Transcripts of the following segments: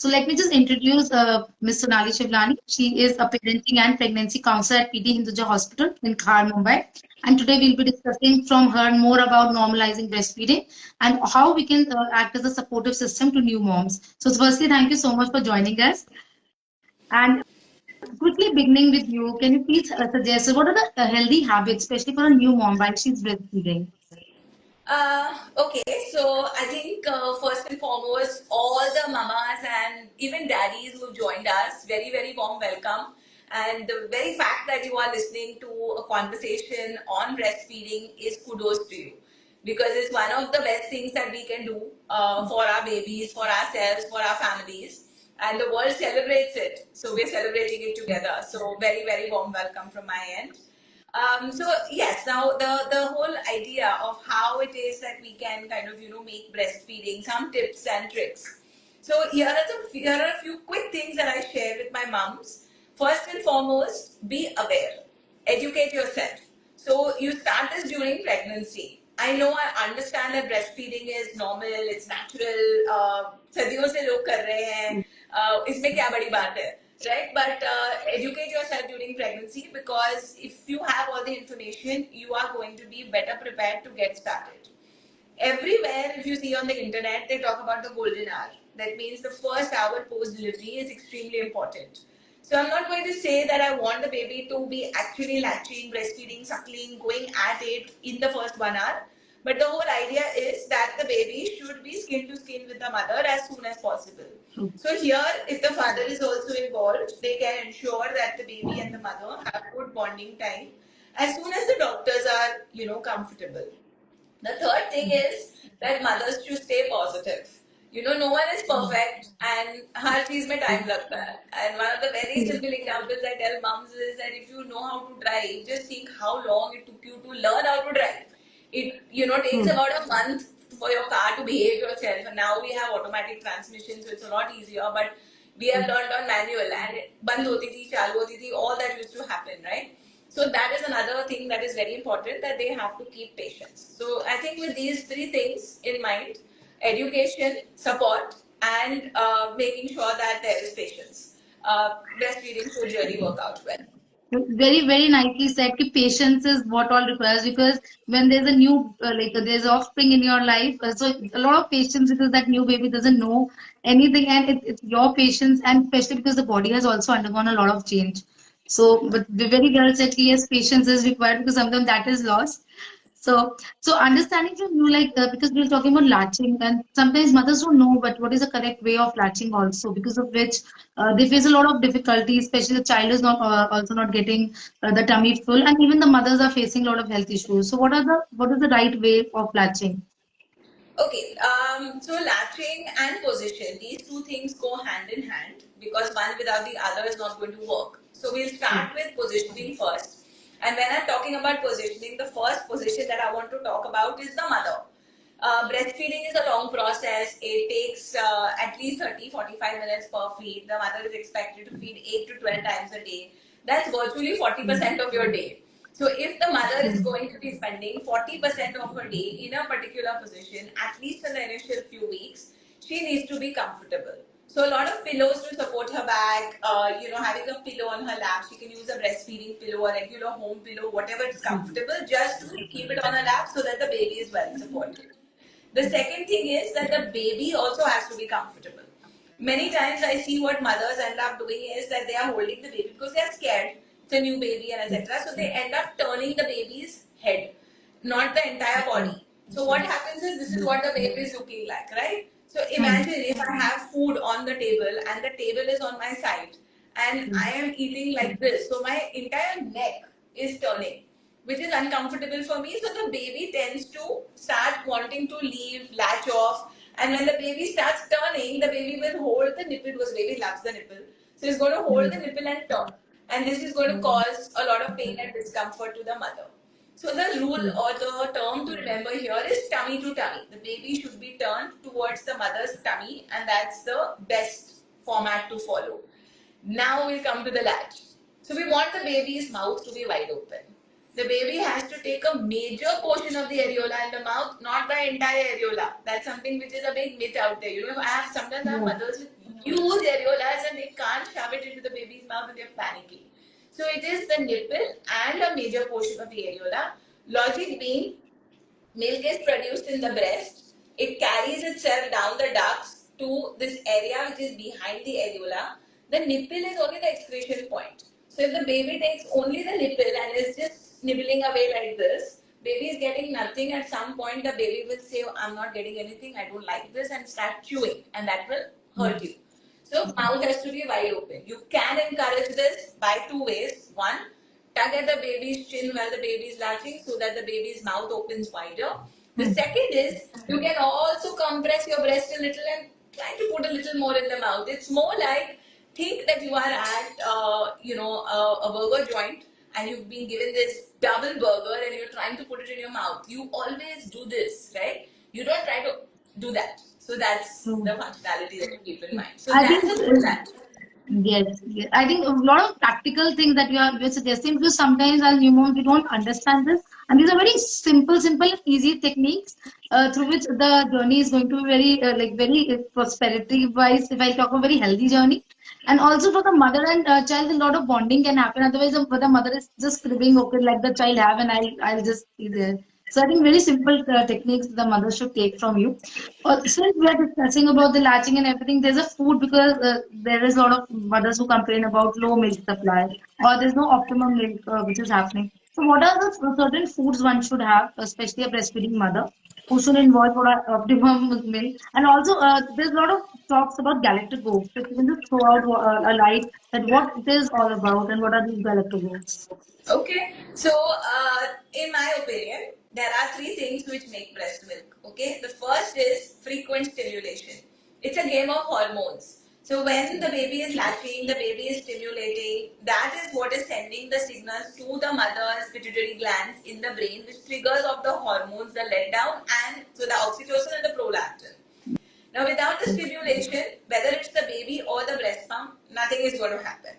So let me just introduce Ms. Sonali Shivlani. She is a parenting and pregnancy counselor at PD Hinduja Hospital in Khar, Mumbai. And today we'll be discussing from her more about normalizing breastfeeding and how we can act as a supportive system to new moms. So firstly, thank you so much for joining us. And quickly beginning with you, can you please suggest what are the healthy habits, especially for a new mom while she's breastfeeding? Okay, so I think first and foremost, all the mamas and even daddies who joined us, very, very warm welcome. And the very fact that you are listening to a conversation on breastfeeding is kudos to you, because it's one of the best things that we can do for our babies, for ourselves, for our families. And the world celebrates it. So we're celebrating it together. So very, very warm welcome from my end. So yes, now the whole idea of how it is that we can kind of make breastfeeding, some tips and tricks. So here are a few quick things that I share with my moms. First and foremost, be aware, educate yourself. So you start this during pregnancy. I understand that breastfeeding is normal, it's natural. सदियों से लोग कर रहे हैं. इसमें क्या बड़ी बात है? Right, but educate yourself during pregnancy, because if you have all the information, you are going to be better prepared to get started. Everywhere, if you see on the internet, they talk about the golden hour. That means the first hour post delivery is extremely important. So I'm not going to say that I want the baby to be actually latching, breastfeeding, suckling, going at it in the first 1 hour. But the whole idea is that the baby should be skin to skin with the mother as soon as possible. So here, if the father is also involved, they can ensure that the baby and the mother have good bonding time as soon as the doctors are, comfortable. The third thing is that mothers should stay positive. No one is perfect, and हर चीज में time लगता है. And one of the very simple examples I tell moms is that if you know how to drive, just think how long it took you to learn how to drive. It takes about a month for your car to behave yourself, and now we have automatic transmission, so it's a lot easier. But we have learned on manual, and बंद होती थी, चालू होती थी, all that used to happen, right? So that is another thing that is very important, that they have to keep patience. So I think with these three things in mind, education, support, and making sure that there is patience, breastfeeding should really work out well. Very, very nicely said. Ki patience is what all requires, because when there's a new, there's offspring in your life, so a lot of patience, because that new baby doesn't know anything, and it's your patience, and especially because the body has also undergone a lot of change. So, but very well said. Yes, patience is required, because sometimes that is lost. So understanding from you, because we're talking about latching, and sometimes mothers don't know, but what is the correct way of latching also, because of which they face a lot of difficulties, especially the child is not also not getting the tummy full, and even the mothers are facing a lot of health issues. So what is the right way of latching? Okay, so latching and position, these two things go hand in hand, because one without the other is not going to work. So we'll start with positioning first. And when I'm talking about positioning, the first position that I want to talk about is the mother. Breastfeeding is a long process. It takes at least 30-45 minutes per feed. The mother is expected to feed 8 to 12 times a day. That's virtually 40% of your day. So if the mother is going to be spending 40% of her day in a particular position, at least in the initial few weeks, she needs to be comfortable. So a lot of pillows to support her back, having a pillow on her lap. She can use a breastfeeding pillow, a regular home pillow, whatever is comfortable, just to keep it on her lap so that the baby is well supported. The second thing is that the baby also has to be comfortable. Many times I see what mothers end up doing is that they are holding the baby because they are scared. It's a new baby and etc. So they end up turning the baby's head, not the entire body. So what happens is, this is what the baby is looking like, right? So imagine if I have food on the table and the table is on my side and I am eating like this. So my entire neck is turning, which is uncomfortable for me. So the baby tends to start wanting to leave, latch off. And when the baby starts turning, the baby will hold the nipple, because baby loves the nipple. So it's going to hold the nipple and turn. And this is going to cause a lot of pain and discomfort to the mother. So the rule or the term to remember here is tummy to tummy. The baby should be turned towards the mother's tummy, and that's the best format to follow. Now we'll come to the latch. So we want the baby's mouth to be wide open. the baby has to take a major portion of the areola in the mouth, not the entire areola. That's something which is a big myth out there. You know, sometimes I have mothers with huge areolas and they can't shove it into the baby's mouth and they're panicking. So it is the nipple and a major portion of the areola. Logic being, milk is produced in the breast. It carries itself down the ducts to this area which is behind the areola. The nipple is only the excretion point. So if the baby takes only the nipple and is just nibbling away like this, baby is getting nothing. At some point, the baby will say, oh, I'm not getting anything, I don't like this, and start chewing, and that will hurt you. So mouth has to be wide open. You can encourage this by two ways. One, tug at the baby's chin while the baby is latching so that the baby's mouth opens wider. The second is you can also compress your breast a little and try to put a little more in the mouth. It's more like, think that you are at a burger joint and you've been given this double burger and you're trying to put it in your mouth. You always do this, right? You don't try to do that. So that's the functionality that you keep in mind. So I that's think a good lunch. yes, yes. I think a lot of practical things that you're suggesting, because sometimes as new moms we don't understand this, and these are very simple, easy techniques through which the journey is going to be very very prosperity wise. If I talk a very healthy journey, and also for the mother and child, a lot of bonding can happen. Otherwise, the mother is just cribbing, okay, let the child have, and I'll just be there. So I think very simple techniques the mother should take from you. Since we are discussing about the latching and everything, there's a food, because there is a lot of mothers who complain about low milk supply, or there's no optimum milk which is happening. So what are the certain foods one should have, especially a breastfeeding mother, who should involve for optimum milk? And also there's a lot of talks about galactose. So you can just throw out a light that what it is all about and what are these galactose. Okay, so in my opinion, there are three things which make breast milk. Okay, the first is frequent stimulation. It's a game of hormones. So when the baby is latching, the baby is stimulating, that is what is sending the signals to the mother's pituitary glands in the brain, which triggers off the hormones, the letdown, and so the oxytocin and the prolactin. Now, without the stimulation, whether it's the baby or the breast pump, nothing is going to happen,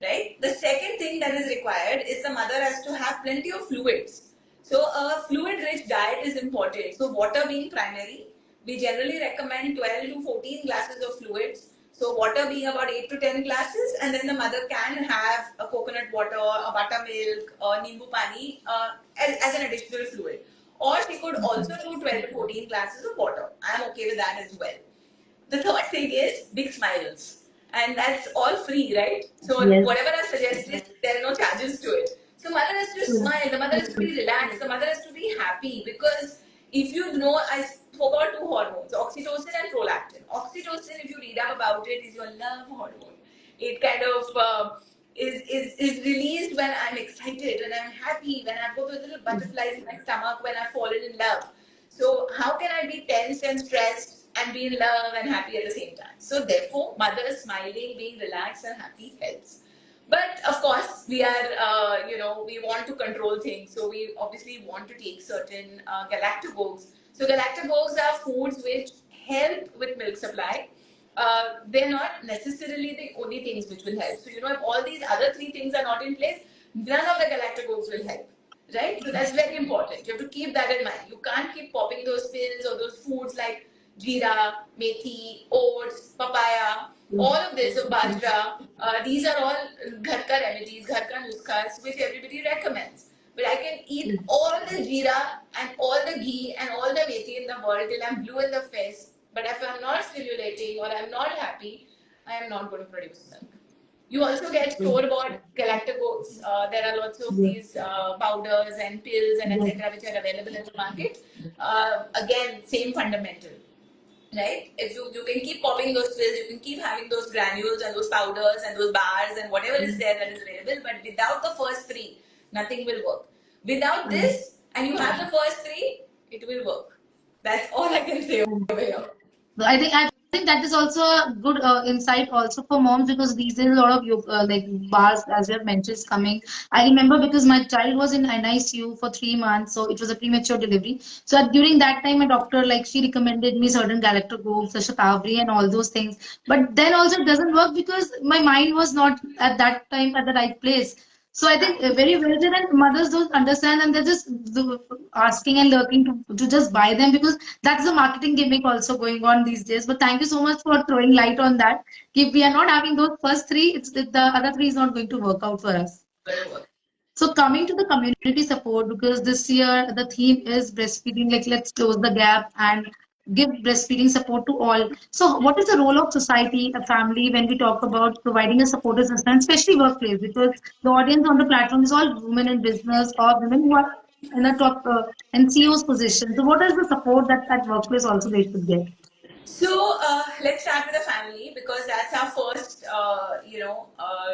right? The second thing that is required is the mother has to have plenty of fluids. So, a fluid-rich diet is important. So, water being primary, we generally recommend 12 to 14 glasses of fluids. So, water being about 8 to 10 glasses, and then the mother can have a coconut water, a buttermilk, or 𝗵𝗵𝗶𝗃𝗃 as an additional fluid. Or she could also do 12 to 14 glasses of water. I'm okay with that as well. The third thing is big smiles. And that's all free, right? So Yes. whatever I suggested, there are no charges to it. So mother has to smile, the mother has to be relaxed, the mother has to be happy, because if you know, I spoke about two hormones, oxytocin and prolactin. Oxytocin, if you read up about it, is your love hormone. It kind of is released when I'm excited, when I'm happy, when I've got those little butterflies in my stomach, when I've fallen in love. So how can I be tense and stressed and be in love and happy at the same time? So therefore, mother smiling, being relaxed and happy helps. But of course, we are, we want to control things. So we obviously want to take certain galactagogues. So galactagogues are foods which help with milk supply. They're not necessarily the only things which will help. So, if all these other three things are not in place, none of the galactagogues will help. Right? So that's very important. You have to keep that in mind. You can't keep popping those pills or those foods like jeera, methi, oats, papaya, all of this, so bajra. These are all ghar ka remedies, ghar ka nuskhas, which everybody recommends. But I can eat all the jeera and all the ghee and all the methi in the world till I'm blue in the face. But if I'm not stimulating or I'm not happy, I am not going to produce milk. You also get store-bought galactagogues. There are lots of these powders and pills and etc. which are available in the market. Again, same fundamental, right? If you can keep popping those pills, you can keep having those granules and those powders and those bars and whatever is there that is available. But without the first three, nothing will work. Without this, and you have the first three, it will work. That's all I can say over here. I think that is also a good insight also for moms, because these days a lot of like bars, as you have mentioned, is coming. I remember because my child was in NICU for 3 months, so it was a premature delivery. So during that time, my doctor, like, she recommended me certain galactagogues, the Shatavari and all those things. But then also it doesn't work because my mind was not at that time at the right place. So I think very well said, and mothers don't understand, and they're just asking and lurking to just buy them, because that's the marketing gimmick also going on these days. But thank you so much for throwing light on that. If we are not having those first three, the other three is not going to work out for us. So coming to the community support, because this year the theme is breastfeeding, like let's close the gap and give breastfeeding support to all. So what is the role of society, a family, when we talk about providing a supportive system, especially workplace, because the audience on the platform is all women in business or women who are in a top and CEO's position. So what is the support that at workplace also they should get? So let's start with the family, because that's our first,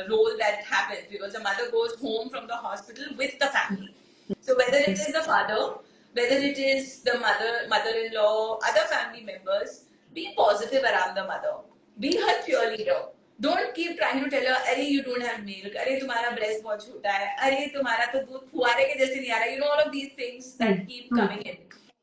role that happens, because the mother goes home from the hospital with the family. So whether it is the father, whether it is the mother-in-law, other family members, be positive around the mother. Be her cheerleader. Don't keep trying to tell her, "अरे you don't have milk," "अरे तुम्हारा breast बहुत छोटा है," "अरे तुम्हारा तो दूध फुहारे के जैसे नहीं आ रहा." All of these things that keep coming in.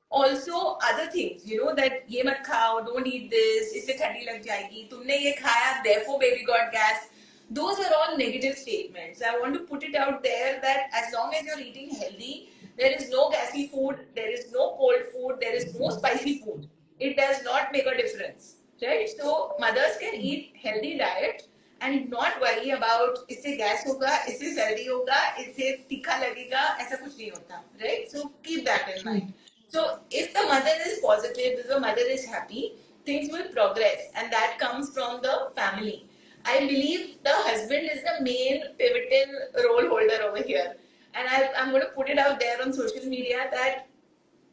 Also other things, that ये मत खाओ, don't eat this, इससे ठंडी लग जाएगी, तुमने ये खाया, therefore baby got gas. Those are all negative statements. I want to put it out there that as long as you're eating healthy, there is no gassy food, there is no cold food, there is no spicy food. It does not make a difference, right? So mothers can eat healthy diet and not worry about इससे gas होगा, इससे सर्दी होगा, इससे तीखा लगेगा, ऐसा कुछ नहीं होता, right? So keep that in mind. So if the mother is positive, if the mother is happy, things will progress, and that comes from the family. I believe the husband is the main pivotal role holder over here, and I'm going to put it out there on social media that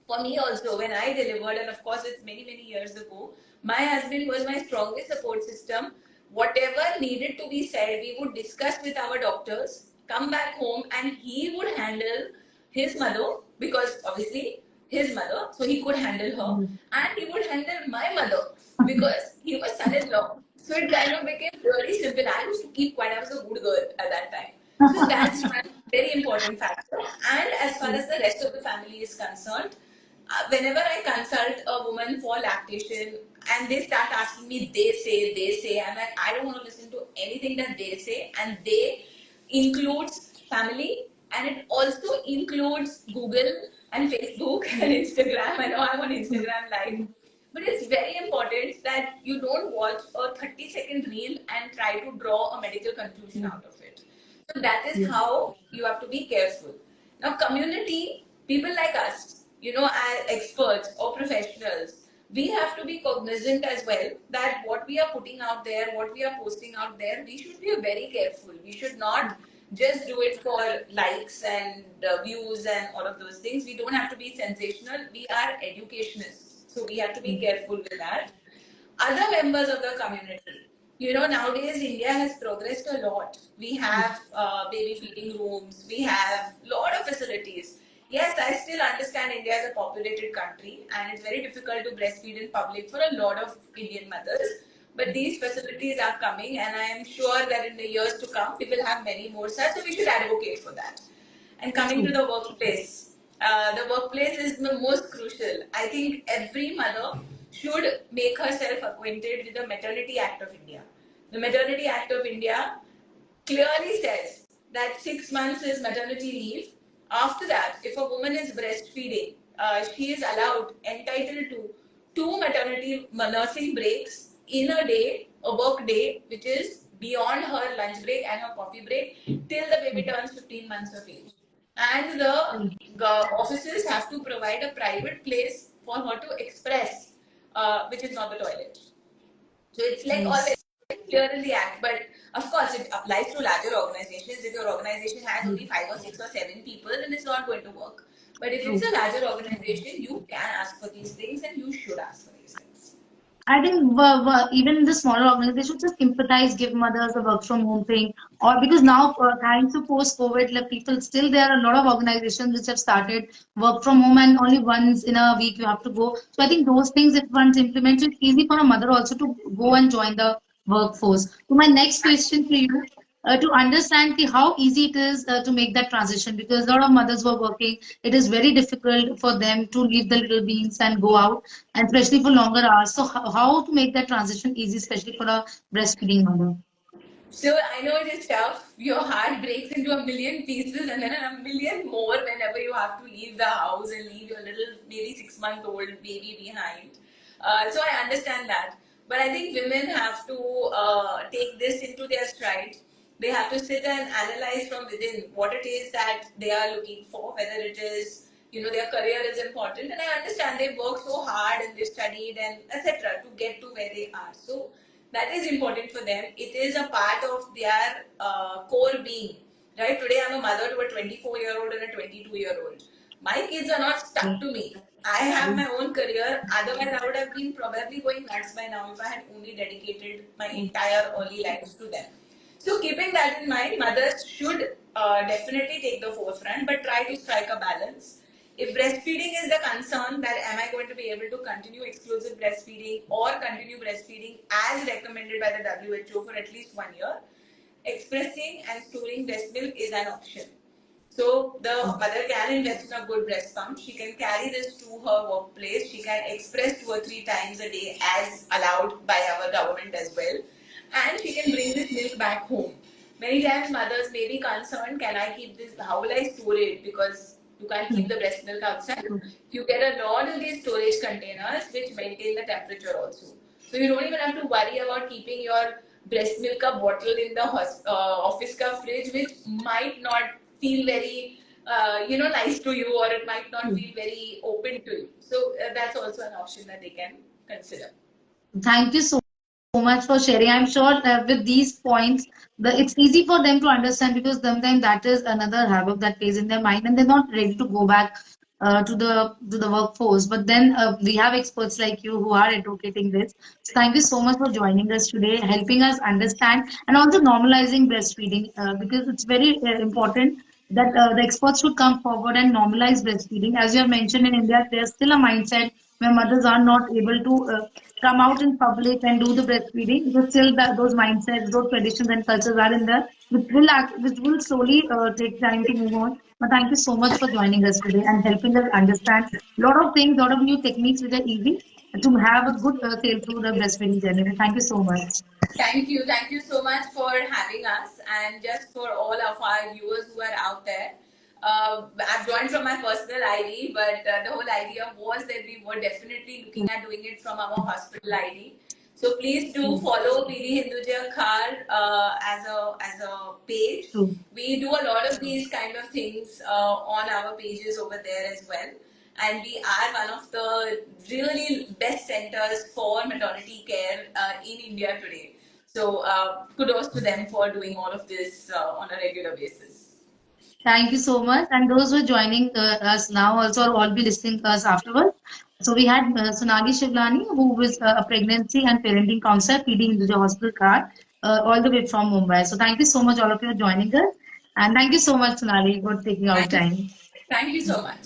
for me also, when I delivered, and of course it's many years ago, my husband was my strongest support system. Whatever needed to be said, we would discuss with our doctors, come back home, and he would handle his mother, because obviously his mother, so he could handle her, and he would handle my mother because he was son-in-law. So it kind of became really simple. I used to keep quiet. I was a good girl at that time. So that's one very important factor. And as far as the rest of the family is concerned, whenever I consult a woman for lactation and they start asking me, they say, I'm like, I don't want to listen to anything that they say. And they includes family, and it also includes Google and Facebook and Instagram. I know I'm on Instagram live. But it's very important that you don't watch a 30-second reel and try to draw a medical conclusion out of it. So that is how you have to be careful. Now, community, people like us, as experts or professionals, we have to be cognizant as well that what we are putting out there, what we are posting out there, we should be very careful. We should not just do it for likes and views and all of those things. We don't have to be sensational. We are educationists, so we have to be careful with that. Other members of the community, nowadays India has progressed a lot. We have baby feeding rooms, we have a lot of facilities. Yes, I still understand India is a populated country and it's very difficult to breastfeed in public for a lot of Indian mothers. But these facilities are coming, and I am sure that in the years to come, we will have many more such, so we should advocate for that. And coming to the workplace is the most crucial. I think every mother should make herself acquainted with the Maternity Act of India. The Maternity Act of India clearly says that 6 months is maternity leave. After that, if a woman is breastfeeding, she is entitled to 2 maternity nursing breaks in a day, a work day, which is beyond her lunch break and her coffee break till the baby turns 15 months of age. And the offices have to provide a private place for her to express, which is not the toilet. So it's like all clear in the act, but of course it applies to larger organizations. If your organization has only 5 or 6 or 7 people, then it's not going to work. But if it's a larger organization, you can ask for these things and you should ask for these things. I think even in the smaller organizations, just empathize, give mothers a work from home thing, or because now, thanks to post COVID, like people still there are a lot of organizations which have started work from home, and only once in a week you have to go. So I think those things, if once implemented, it's easy for a mother also to go and join the workforce. So my next question to you, to understand how easy it is to make that transition, because a lot of mothers were working, it is very difficult for them to leave the little beings and go out, and especially for longer hours. So how to make that transition easy, especially for a breastfeeding mother? So I know it is tough. Your heart breaks into a million pieces, and then a million more whenever you have to leave the house and leave your little, maybe 6-month-old baby behind. So I understand that. But I think women have to take this into their stride. They have to sit and analyze from within what it is that they are looking for, whether it is, their career is important. And I understand they've worked so hard and they've studied and etc. to get to where they are. So that is important for them. It is a part of their core being. Right? Today I'm a mother to a 24-year-old and a 22-year-old. My kids are not stuck to me. I have my own career. Otherwise, I would have been probably going nuts by now if I had only dedicated my entire early life to them. So, keeping that in mind, mothers should definitely take the forefront, but try to strike a balance. If breastfeeding is the concern, that am I going to be able to continue exclusive breastfeeding or continue breastfeeding as recommended by the WHO for at least 1 year, expressing and storing breast milk is an option. So the mother can invest in a good breast pump. She can carry this to her workplace. She can express 2 or 3 times a day as allowed by our government as well. And she can bring this milk back home. Many times mothers may be concerned, can I keep this, how will I store it? Because you can't keep the breast milk outside. You get a lot of these storage containers which maintain the temperature also. So you don't even have to worry about keeping your breast milk bottle in the office ka fridge, which might not feel very nice to you, or it might not feel very open to you. So that's also an option that they can consider. Thank you so much for sharing. I'm sure with these points, it's easy for them to understand because sometimes that is another havoc that plays in their mind, and they're not ready to go back to the workforce. But then we have experts like you who are advocating this. So thank you so much for joining us today, helping us understand and also normalizing breastfeeding because it's very important that the experts should come forward and normalize breastfeeding. As you have mentioned, in India, there's still a mindset where mothers are not able to come out in public and do the breastfeeding because still those mindsets, those traditions and cultures are in there, which will slowly take time to move on. But thank you so much for joining us today and helping us understand a lot of things, a lot of new techniques which are easy to have a good sail through the breastfeeding journey. Thank you so much. Thank you. Thank you so much for having us. And just for all of our viewers who are out there, I've joined from my personal ID, but the whole idea was that we were definitely looking at doing it from our hospital ID. So please do follow 𝗕𝗿𝗀𝗀𝗃𝗃 as a page. We do a lot of these kind of things on our pages over there as well. And we are one of the really best centers for maternity care in India today. So kudos to them for doing all of this on a regular basis. Thank you so much. And those who are joining us now also all be listening to us afterwards. So we had 𝗤𝗏𝗃𝗃𝗃𝗃 who was a pregnancy and parenting counselor feeding into the hospital card all the way from Mumbai. So thank you so much all of you for joining us. And thank you so much, 𝗤𝗏𝗃𝗃𝗃𝗃 for taking out time. Thank you so much.